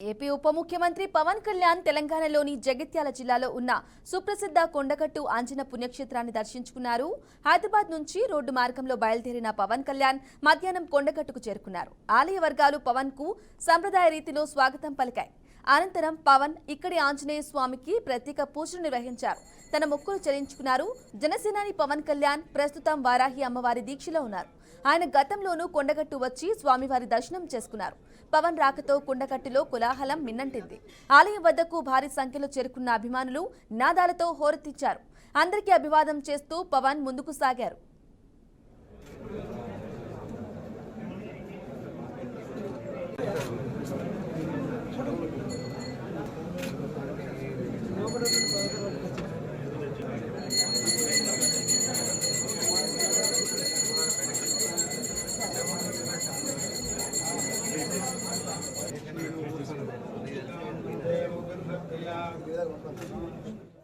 AP ఉప ముఖ్యమంత్రి పవన్ కళ్యాణ్ తెలంగాణలోని జగిత్యాల జిల్లాలో ఉన్న సుప్రసిద్ధ కొండగట్టు ఆంజనేయ పుణ్యక్షేత్రాన్ని దర్శించుకున్నారు. హైదరాబాద్ నుంచి రోడ్డు మార్గంలో బయలుదేరిన పవన్ కళ్యాణ్ మధ్యాహ్నం కొండగట్టుకు చేరుకున్నారు. ఆలయ వర్గాలు పవన్ కు సంప్రదాయ రీతిలో స్వాగతం పలికాయి. అనంతరం పవన్ ఇక్కడి ఆంజనేయ స్వామికి ప్రత్యేక పూజలు నిర్వహించారు. తన మొక్కులు చెల్లించుకున్నారు. జనసేనాని పవన్ కళ్యాణ్ ప్రస్తుతం వారాహి అమ్మవారి దీక్షలో ఉన్నారు. ఆయన గతంలోనూ కొండగట్టు వచ్చి స్వామివారి దర్శనం చేసుకున్నారు. పవన్ రాకతో కొండగట్టులో కోలాహలం మిన్నంటింది. ఆలయం వద్దకు భారీ సంఖ్యలో చేరుకున్న అభిమానులు నినాదాలతో హోరెత్తించారు. అందరికీ అభివాదం చేస్తూ పవన్ ముందుకు సాగారు. Yeah.